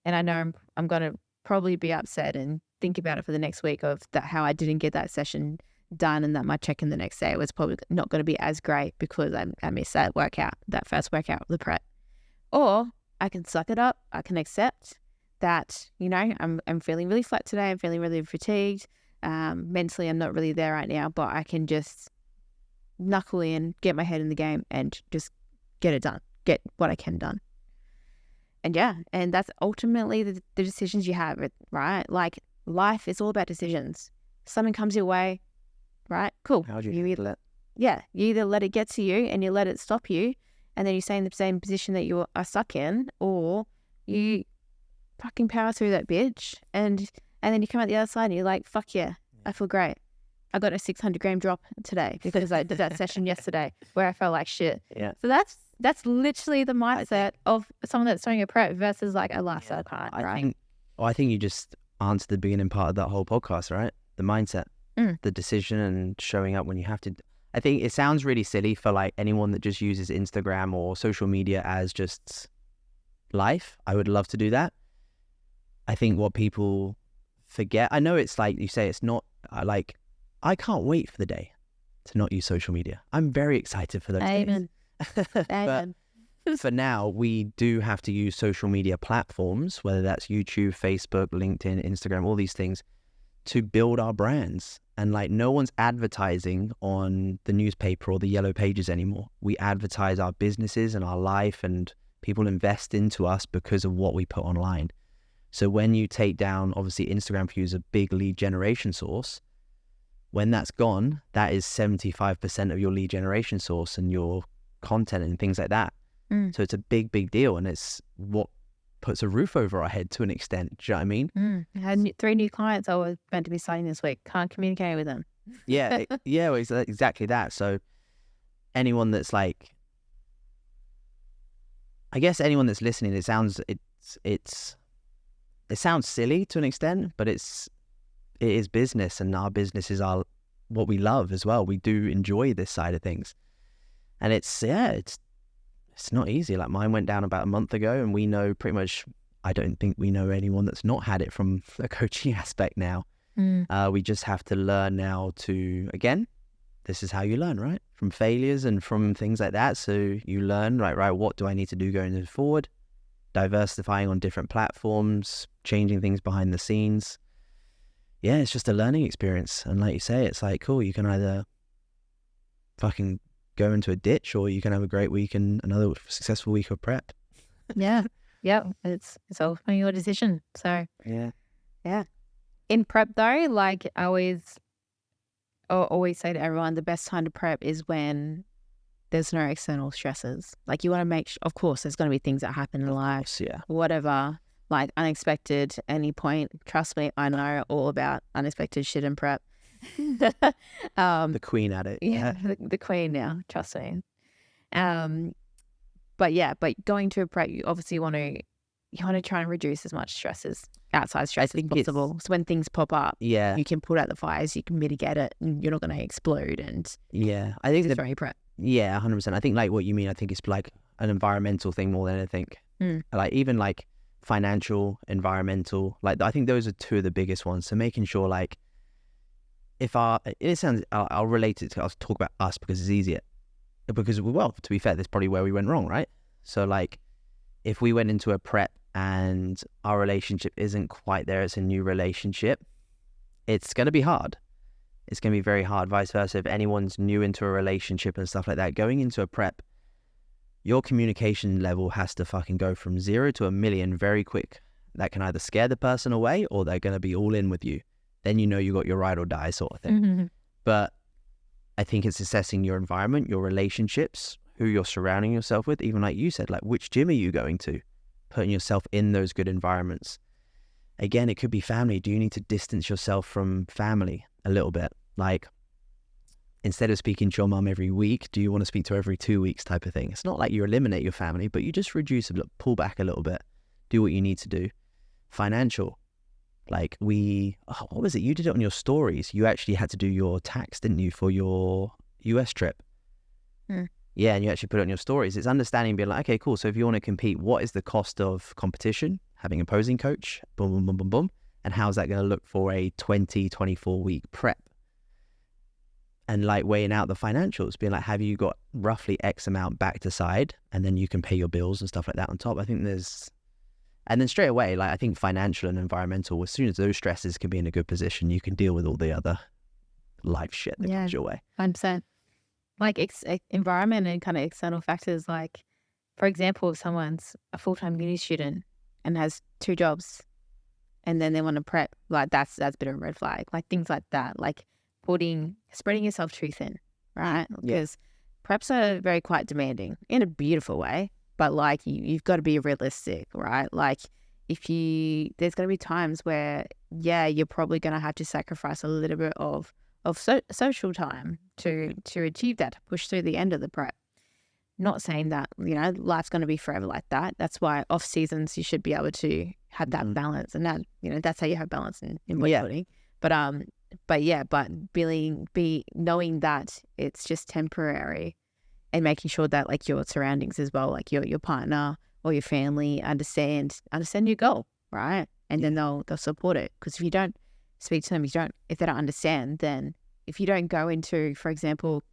and I know I'm going to probably be upset and think about it for the next week of that how I didn't get that session done and that my check-in the next day was probably not going to be as great because I missed that workout, that first workout of the prep. Or I can suck it up. I can accept that, I'm feeling really flat today. I'm feeling really fatigued. Mentally, I'm not really there right now, but I can just knuckle in, get my head in the game and just get it done, get what I can done. And yeah, and that's ultimately the decisions you have, right? Like life is all about decisions. Something comes your way, right? Cool. How do you handle it? Yeah, you either let it get to you and you let it stop you and then you stay in the same position that you are stuck in, or you fucking power through that bitch and then you come out the other side and you're like, fuck yeah, I feel great. I got a 600-gram drop today because I did that session yesterday where I felt like shit. Yeah. So that's literally the mindset of someone that's doing a prep versus like a lifestyle client, right? I think you just answered the beginning part of that whole podcast, right? The mindset, the decision and showing up when you have to. I think it sounds really silly for like anyone that just uses Instagram or social media as just life. I would love to do that. I think what people forget, I know it's like you say, it's not like, I can't wait for the day to not use social media. I'm very excited for those days. Amen. But for now, we do have to use social media platforms, whether that's YouTube, Facebook, LinkedIn, Instagram, all these things, to build our brands. And like no one's advertising on the newspaper or the yellow pages anymore. We advertise our businesses and our life, and people invest into us because of what we put online. So when you take down, obviously Instagram for you is a big lead generation source. When that's gone, that is 75% of your lead generation source and your content and things like that. So it's a big, big deal. And it's what puts a roof over our head to an extent. Do you know what I mean? I had 3 new clients I was meant to be signing this week. Can't communicate with them. Yeah, well, exactly that. So anyone that's like, I guess anyone that's listening, it sounds silly to an extent, but it is business, and our business is what we love as well. We do enjoy this side of things, and it's not easy. Like mine went down about a month ago, and we know pretty much, I don't think we know anyone that's not had it from a coaching aspect now. We just have to learn now to, again, this is how you learn, right? From failures and from things like that. So you learn, right, what do I need to do going forward? Diversifying on different platforms, changing things behind the scenes. Yeah, it's just a learning experience. And like you say, it's like, cool, you can either fucking go into a ditch or you can have a great week and another successful week of prep. Yeah. It's ultimately your decision. So yeah. In prep though, like I always say to everyone, the best time to prep is when there's no external stresses. Like, you want to make of course, there's going to be things that happen in life, Yeah. whatever, like unexpected, any point. Trust me, I know all about unexpected shit and prep. The queen at it. Yeah, the queen now, trust me. But going to a prep, you obviously want to try and reduce as much stresses, outside stress as possible. So when things pop up, Yeah. you can put out the fires, you can mitigate it, and you're not going to explode. And Yeah. I think very prep. Yeah, 100%. I think like what you mean, I think it's like an environmental thing more than anything. Like even like financial, environmental, like I think those are two of the biggest ones. So making sure like I'll relate it to, I'll talk about us because it's easier. Because, well, to be fair, that's probably where we went wrong, right? So like if we went into a prep and our relationship isn't quite there, it's a new relationship, it's going to be hard. It's going to be very hard. Vice versa, if anyone's new into a relationship and stuff like that, going into a prep, your communication level has to fucking go from 0 to 1,000,000 very quick. That can either scare the person away or they're going to be all in with you. Then you know you got your ride or die sort of thing. Mm-hmm. But I think it's assessing your environment, your relationships, who you're surrounding yourself with. Even like you said, like which gym are you going to? Putting yourself in those good environments. Again, it could be family. Do you need to distance yourself from family a little bit? Like, instead of speaking to your mum every week, do you want to speak to her every 2 weeks type of thing? It's not like you eliminate your family, but you just reduce a little, pull back a little bit, do what you need to do. Financial. Like what was it? You did it on your stories. You actually had to do your tax, didn't you, for your US trip? Yeah, and you actually put it on your stories. It's understanding, being like, okay, cool. So if you want to compete, what is the cost of competition? Having a posing coach, boom, boom, boom, boom, boom. And how's that going to look for a 24 week prep? And like weighing out the financials, being like, have you got roughly X amount backed aside? And then you can pay your bills and stuff like that on top. I think and then straight away, like I think financial and environmental, as soon as those stresses can be in a good position, you can deal with all the other life shit that comes your way. 100%. Like environment and kind of external factors. Like, for example, if someone's a full-time uni student and has 2 jobs, and then they want to prep, like that's a bit of a red flag. Like things like that, like spreading yourself too thin, right? Because preps are quite demanding in a beautiful way. But like you've got to be realistic, right? Like there's going to be times where, you're probably going to have to sacrifice a little bit of social time to achieve that, to push through the end of the prep. Not saying that, life's going to be forever like that. That's why off seasons you should be able to have that balance, and that, that's how you have balance in bodybuilding. But knowing that it's just temporary. And making sure that like your surroundings as well, like your partner or your family understand your goal, right? And then they'll support it. Because if you don't speak to them, if they don't understand, then if you don't go into, for example,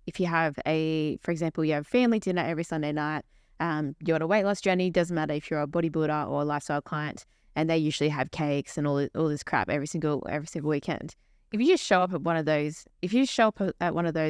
if you have family dinner every Sunday night, you're on a weight loss journey, doesn't matter if you're a bodybuilder or a lifestyle client, and they usually have cakes and all this crap every single weekend. If you just show up at one of those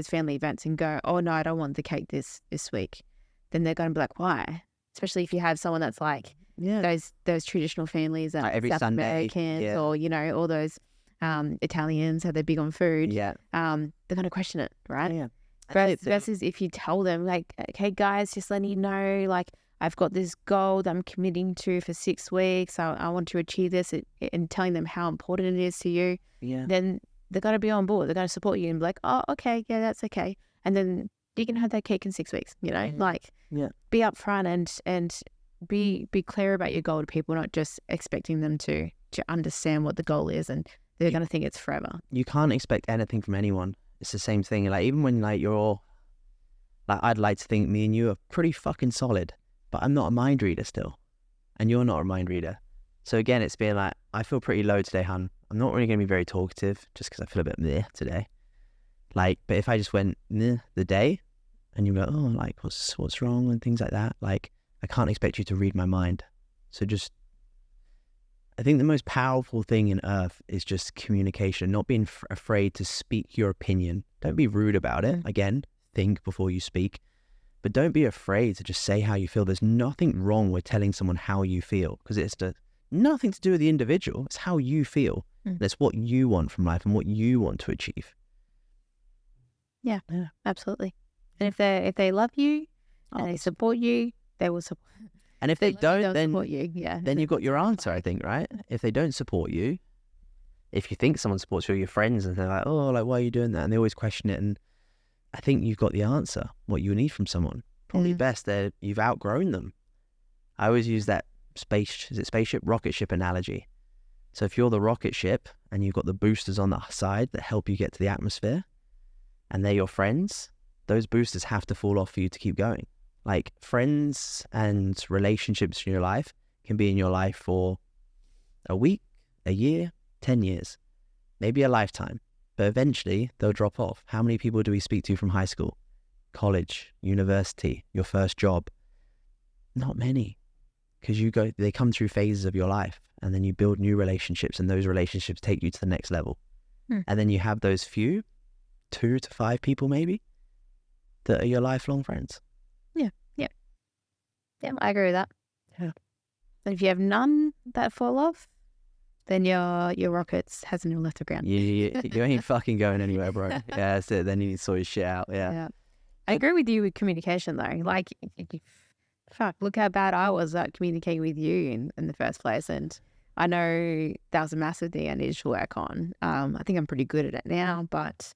family events and go, oh no, I don't want the cake this week, then they're going to be like, why? Especially if you have someone that's like those traditional families that like every South Sunday, Americans or all those Italians, how they're big on food. Yeah, they're going to question it, right? Yeah. Versus if you tell them like, okay, guys, just letting you know, like I've got this goal that I'm committing to for 6 weeks. I want to achieve this, and telling them how important it is to you. Yeah. Then they're going to be on board. They're going to support you and be like, oh, okay, yeah, that's okay. And then you can have that cake in 6 weeks, be upfront and be clear about your goal to people, not just expecting them to understand what the goal is, and they're going to think it's forever. You can't expect anything from anyone. It's the same thing. Like even when like you're like, I'd like to think me and you are pretty fucking solid, but I'm not a mind reader still, and you're not a mind reader. So again, it's being like, I feel pretty low today, hun. I'm not really going to be very talkative just because I feel a bit meh today. Like, but if I just went meh the day, and you go, oh, like what's wrong and things like that, like I can't expect you to read my mind. So I think the most powerful thing in Earth is just communication, not being afraid to speak your opinion. Don't be rude about it. Again, think before you speak, but don't be afraid to just say how you feel. There's nothing wrong with telling someone how you feel, because it's nothing to do with the individual. It's how you feel. That's what you want from life and what you want to achieve. Yeah, absolutely. And if they love you and they support you, they will support. And if they don't, They'll then support you. Yeah. then you've got your answer, I think, right? If they don't support you, if you think someone supports you, or your friends, and they're like, oh, like, why are you doing that? And they always question it. And I think you've got the answer, what you need from someone. Probably best that you've outgrown them. I always use that rocket ship analogy. So if you're the rocket ship and you've got the boosters on the side that help you get to the atmosphere, and they're your friends, those boosters have to fall off for you to keep going. Like, friends and relationships in your life can be in your life for a week, a year, 10 years, maybe a lifetime, but eventually they'll drop off. How many people do we speak to from high school, college, university, your first job? Not many, because they come through phases of your life, and then you build new relationships, and those relationships take you to the next level. And then you have those few, 2 to 5 people maybe, that are your lifelong friends. Yeah, I agree with that. Yeah. And if you have none that fall off, then your rockets hasn't even left the ground. You ain't fucking going anywhere, bro. Yeah, that's it. Then you need to sort your shit out. Yeah. I agree with you with communication, though. Like, fuck, look how bad I was at communicating with you in the first place. And I know that was a massive thing I needed to work on. I think I'm pretty good at it now, but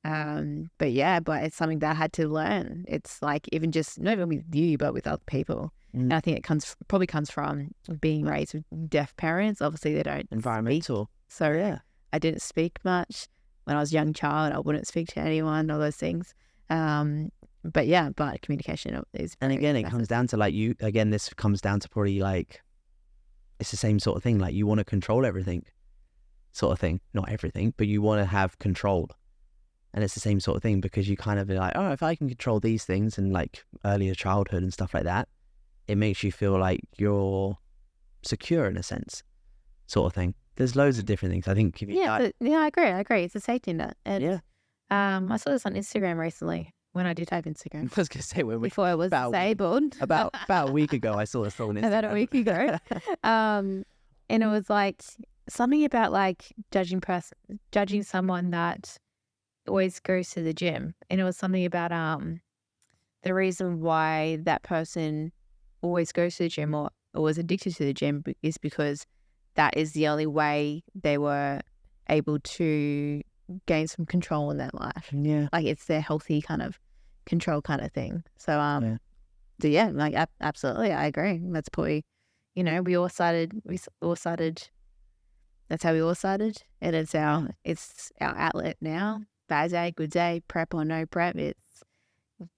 it's something that I had to learn. It's like, even just, not even with you, but with other people. And I think it probably comes from being raised with deaf parents. Obviously, they don't Environmental. speak. So I didn't speak much. When I was a young child, I wouldn't speak to anyone, all those things. But communication is. And again, it comes down to, like, this comes down to probably, like, it's the same sort of thing. Like, you want to control everything, sort of thing. Not everything, but you want to have control. And it's the same sort of thing, because you kind of be like, oh, if I can control these things in, like, earlier childhood and stuff like that, it makes you feel like you're secure in a sense, sort of thing. There's loads of different things. I think if you I agree. It's a safety net. And, I saw this on Instagram recently, when I did have Instagram. I was going to say, before I was disabled. About a week ago, I saw this on Instagram. About a week ago. And it was like something about, like, judging someone that always goes to the gym. And it was something about the reason why that person always goes to the gym or was addicted to the gym is because that is the only way they were able to gain some control in their life. Yeah. Like, it's their healthy kind of control kind of thing. So, absolutely, I agree. That's probably, we all started, that's how we all started. And it's our outlet now. Bad day, good day, prep or no prep, it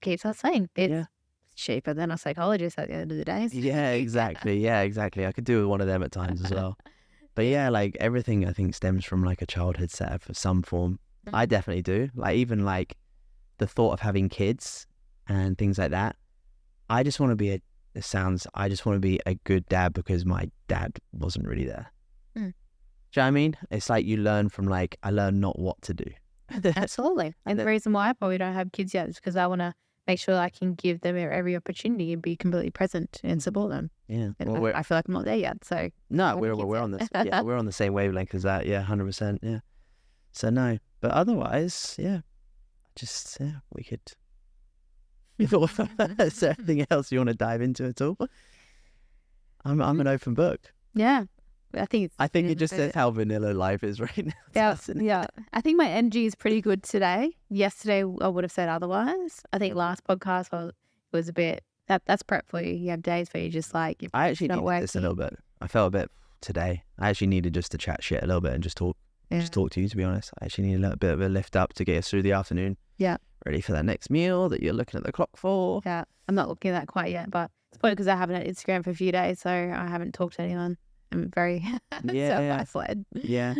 keeps us sane. It's cheaper than a psychologist at the end of the day. Yeah, exactly. I could do with one of them at times as well. But yeah, like, everything I think stems from, like, a childhood setup of some form. I definitely do. Like, even, like, the thought of having kids and things like that. I just want to be a good dad because my dad wasn't really there. Do you know what I mean? It's like you learn from, like, I learned not what to do. Absolutely. And the reason why I probably don't have kids yet is because I want to make sure I can give them every opportunity and be completely present and support them. Yeah. Well, I feel like I'm not there yet. So no, we're on this. Yeah, we're on the same wavelength as that. Yeah, 100%. Yeah. So no, but otherwise, we could. Is there anything else you want to dive into at all? I'm an open book. Yeah. I think it just says how vanilla life is right now. Yeah. I think my energy is pretty good today. Yesterday, I would have said otherwise. I think last podcast was a bit, that's prep for you. You have days where you're just like, I actually needed this a little bit. I felt a bit today. I actually needed just to chat shit a little bit and just talk to you, to be honest. I actually need a little bit of a lift up to get us through the afternoon. Yeah. Ready for that next meal that you're looking at the clock for. Yeah. I'm not looking at that quite yet, but it's probably because I haven't had Instagram for a few days, so I haven't talked to anyone. I'm very self-isolated. Yeah.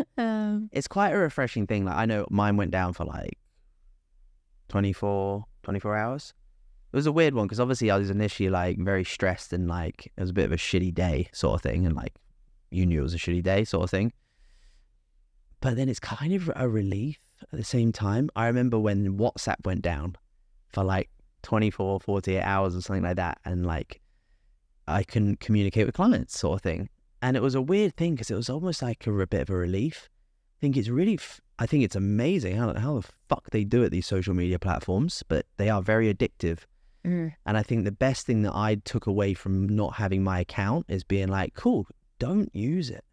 It's quite a refreshing thing. Like, I know mine went down for like 24 hours. It was a weird one because obviously I was initially like very stressed and like it was a bit of a shitty day sort of thing, and like you knew it was a shitty day sort of thing. But then it's kind of a relief at the same time. I remember when WhatsApp went down for like 24, 48 hours or something like that, and like I couldn't communicate with clients sort of thing. And it was a weird thing because it was almost like a bit of a relief. I think it's really, I think it's amazing how the fuck they do it, these social media platforms, but they are very addictive. And I think the best thing that I took away from not having my account is being like, cool, don't use it.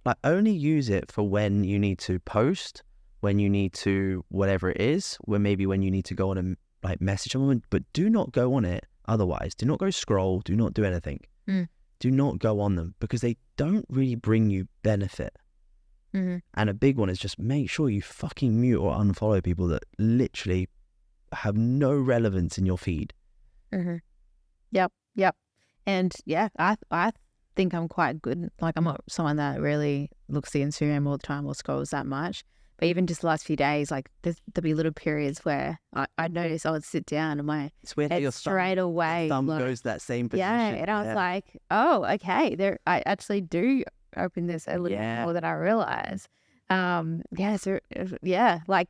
Like, only use it for when you need to post, when you need to, whatever it is, when you need to go on and like message someone, but do not go on it otherwise. Do not go scroll, do not do anything. Do not go on them, because they don't really bring you benefit. And a big one is just make sure you fucking mute or unfollow people that literally have no relevance in your feed. Yep. And yeah, I think I'm quite good. Like, I'm not someone that really looks at Instagram all the time or scrolls that much. But even just the last few days, like, there'll be little periods where I notice I would sit down and my It's weird how head your straight away thumb like, goes that same position. yeah, and I was like, oh, okay, I actually do open this a little more than I realize. Like,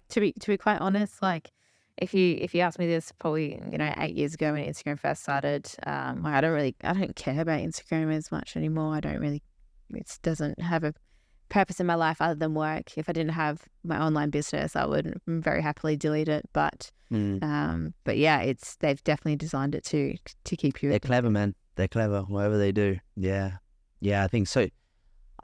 to be quite honest, like, if you asked me this probably 8 years ago when Instagram first started, I don't care about Instagram as much anymore. It doesn't have a purpose in my life other than work. If I didn't have my online business, I would very happily delete it. But yeah, they've definitely designed it to keep you. They're clever, man. They're clever. Whatever they do, yeah, I think so.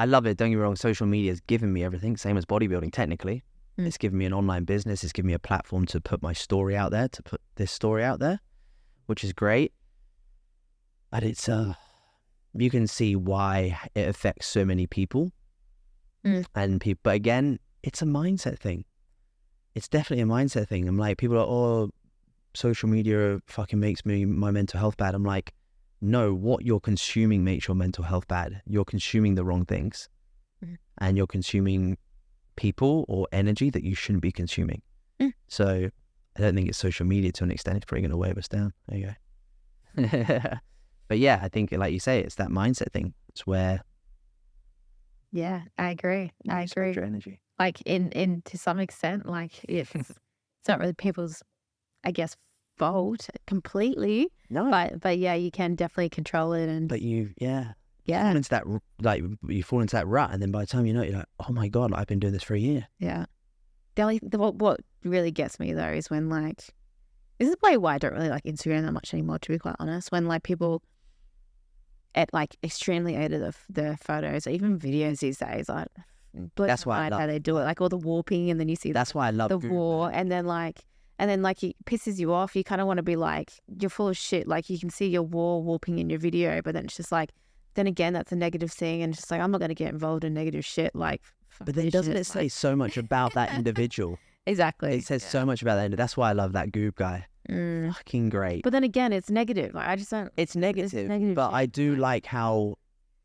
I love it. Don't get me wrong. Social media has given me everything. Same as bodybuilding, technically. It's given me an online business. It's given me a platform to put my story out there, to put this story out there, which is great. But it's you can see why it affects so many people. And people, but again, it's a mindset thing. It's definitely a mindset thing. I'm like, people are like, oh, social media fucking makes my mental health bad. I'm like, no, what you're consuming makes your mental health bad. You're consuming the wrong things, and you're consuming people or energy that you shouldn't be consuming. So I don't think it's social media to an extent. It's probably going to weigh us down. There you go. But yeah, I think, like you say, it's that mindset thing. It's where. Yeah, I agree. Your energy. Like, in to some extent, like, it's not really people's, I guess, fault completely. No. But yeah, you can definitely control it. And but you fall into that, like, you fall into that rut, and then by the time you know it, you're like, oh my god, I've been doing this for a year. Yeah. What really gets me though is when, like, this is probably why I don't really like Instagram that much anymore, to be quite honest. When, like, people like extremely edit the photos, even videos these days, like, that's why I love how they do it, like all the warping, and then you see that's why I love the Google. war, and then like it pisses you off. You kind of want to be like, you're full of shit. Like, you can see your war warping in your video, but then it's just like, then again, that's a negative thing, and it's just like, I'm not going to get involved in negative shit. Like, but then doesn't it say so much about that individual? Exactly. It says so much about that. That's why I love that Goob guy. Fucking great. But then again, it's negative. Like, I just don't. It's negative, but I do like how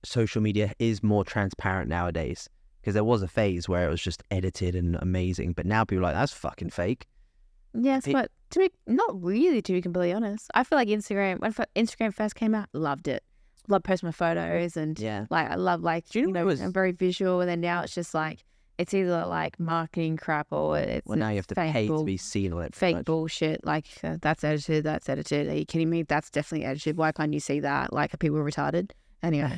social media is more transparent nowadays. Because there was a phase where it was just edited and amazing, but now people are like, that's fucking fake. Yes, but not really, to be completely honest. I feel like Instagram, when Instagram first came out, loved it. Loved posting my photos, and like, I love, like, I'm very visual, and then now it's just like, it's either like marketing crap or it's now you have to pay to be seen on it. Fake bullshit. Like, that's edited. Are you kidding me? That's definitely edited. Why can't you see that? Like, are people retarded? Anyway.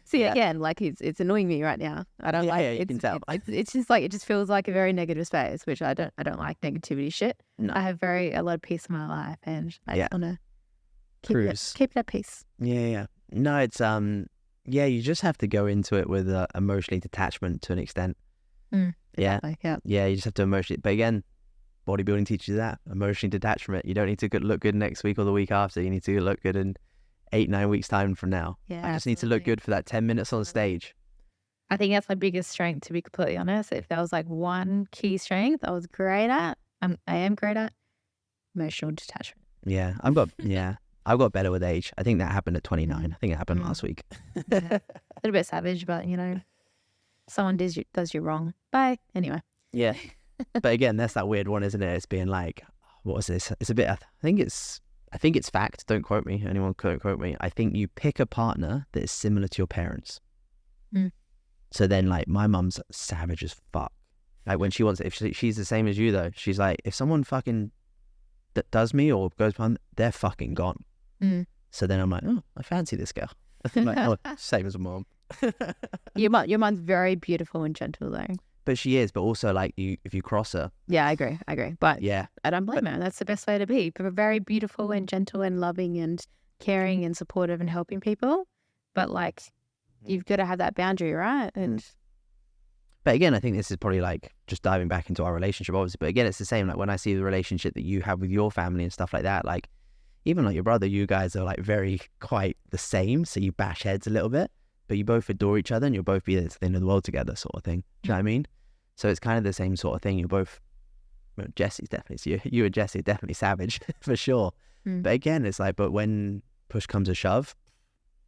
See, again, like, it's annoying me right now. I don't like it. You can tell. It's just like, it just feels like a very negative space, which I don't like negativity shit. No. I have a lot of peace in my life, and I just want to keep it at peace. Yeah. No, it's you just have to go into it with emotionally detachment to an extent. Exactly, yeah. Yeah, you just have to emotionally. But again, bodybuilding teaches you that emotionally detach from it. You don't need to look good next week or the week after. You need to look good in 8-9 weeks time from now. Yeah, I just need to look good for that 10 minutes on stage. I think that's my biggest strength, to be completely honest. If there was like one key strength I was great at, I am great at, emotional detachment. Yeah, I've got better with age. I think that happened at 29. I think it happened last week. A little bit savage, but someone does you wrong. Bye. Anyway. Yeah. But again, that's that weird one, isn't it? It's being like, what was this? It's a bit, I think it's fact. Don't quote me. Anyone couldn't quote me. I think you pick a partner that is similar to your parents. So then, like, my mum's savage as fuck. Like, when she wants, if she's the same as you though, she's like, if someone fucking that does me or goes behind, they're fucking gone. So then I'm like, oh, I fancy this girl. I'm like, oh, same as a mom. Your mom's very beautiful and gentle though. But she is. But also, like, if you cross her, Yeah, I agree. But yeah, I don't blame her. That's the best way to be. But very beautiful and gentle and loving and caring and supportive and helping people. But like, you've got to have that boundary, right? And but again, I think this is probably like just diving back into our relationship, obviously. But again, it's the same. Like when I see the relationship that you have with your family and stuff like that, like even like your brother, you guys are like very quite the same. So you bash heads a little bit, but you both adore each other and you'll both be at the end of the world together, sort of thing. Do you know what I mean? So it's kind of the same sort of thing. You're both, well, Jesse's definitely, so you and Jesse are definitely savage for sure. But again, it's like, but when push comes to shove,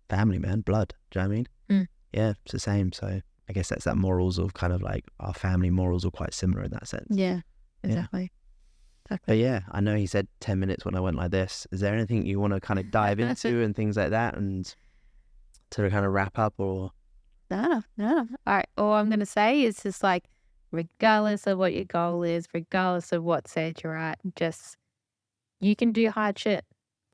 family, man, blood. Do you know what I mean? Yeah, it's the same. So I guess that's that morals of kind of like our family morals are quite similar in that sense. yeah, exactly. But yeah, I know he said 10 minutes when I went like this. Is there anything you want to kind of dive into and things like that and to kind of wrap up or? No. All right. All I'm going to say is just like, regardless of what your goal is, regardless of what stage you're at, just you can do hard shit.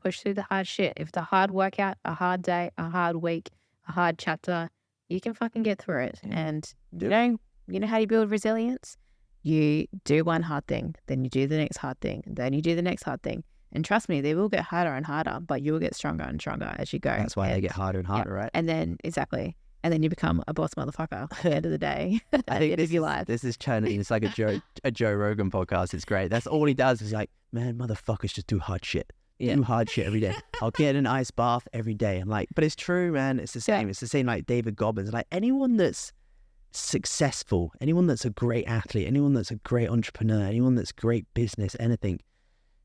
Push through the hard shit. If it's a hard workout, a hard day, a hard week, a hard chapter, you can fucking get through it. Yeah. And you know how you build resilience? You do one hard thing, then you do the next hard thing, then you do the next hard thing. And trust me, they will get harder and harder, but you will get stronger and stronger as you go. That's why they get harder and harder, right? And then, exactly. And then you become a boss motherfucker at the end of the day. I At the think end of your life. this is turning. It's like a Joe Rogan podcast. It's great. That's all he does is like, man, motherfuckers just do hard shit. Yeah. Do hard shit every day. I'll get an ice bath every day. I'm like, but it's true, man. It's the same. Yeah. It's the same like David Goggins. Like anyone that's successful, anyone that's a great athlete, anyone that's a great entrepreneur, anyone that's great business, anything,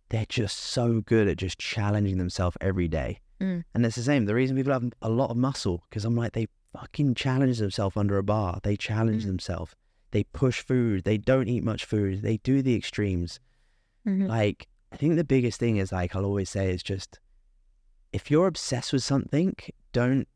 they're just so good at just challenging themselves every day. And it's the same. The reason people have a lot of muscle, because I'm like, they fucking challenge themselves under a bar. They challenge themselves. They push food. They don't eat much food. They do the extremes. Like, I think the biggest thing is, like I'll always say, is just, if you're obsessed with something, don't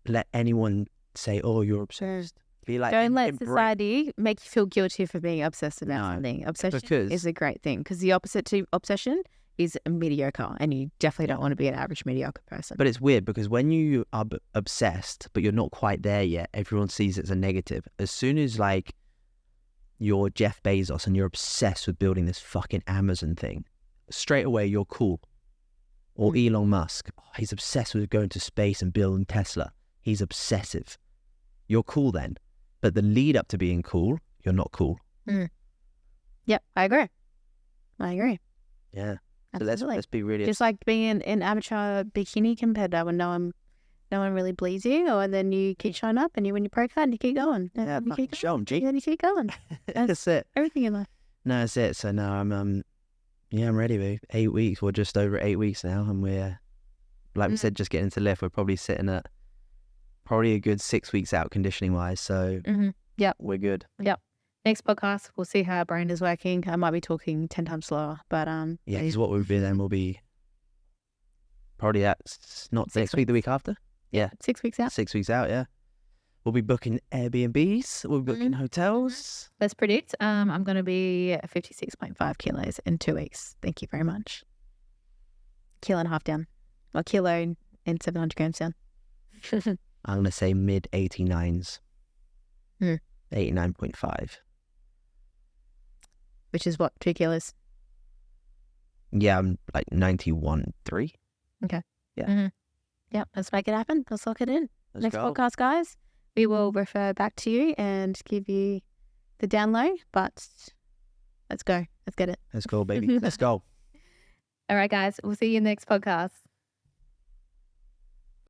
let anyone say, oh, you're obsessed. Be like, Don't let embrace- society make you feel guilty for being obsessed about No, something. Obsession because- is a great thing, because the opposite to obsession is mediocre, and you definitely don't want to be an average mediocre person. But it's weird because when you are obsessed, but you're not quite there yet, everyone sees it as a negative. As soon as like you're Jeff Bezos and you're obsessed with building this fucking Amazon thing, straight away you're cool. Or Elon Musk, he's obsessed with going to space and building Tesla. He's obsessive. You're cool then. But the lead up to being cool, you're not cool. Yep, I agree. Yeah. So Absolutely. let's be really Just like being an amateur bikini competitor when no one really believes you, and then you keep showing up and you win your pro card and you keep going. yeah, And you fucking keep show 'em, G. going. And you keep going. That's it. Everything in life. No, that's it. So now I'm ready, babe. 8 weeks. We're just over 8 weeks now, and we're, like we said, just getting into lift. We're probably sitting at probably a good 6 weeks out conditioning wise. So Yep. we're good. Next podcast, we'll see how our brain is working. I might be talking 10 times slower, but Yeah, because what we'll be then will be probably that's not next week, the week after. Yeah, 6 weeks out. 6 weeks out. Yeah, we'll be booking Airbnbs. We'll be booking hotels. Let's predict. I'm going to be 56.5 kilos in 2 weeks. Thank you very much. Kilo and a half down. Well, kilo and 700 grams down. I'm gonna say mid 89s. 89.5. Which is what, 2 kilos? Yeah, I'm like 91.3. Yep, let's make it happen. Let's lock it in. Let's Next go. podcast, guys, we will refer back to you and give you the download, but let's go. Let's get it. Let's go, baby. Let's go. All right, guys, we'll see you in the next podcast.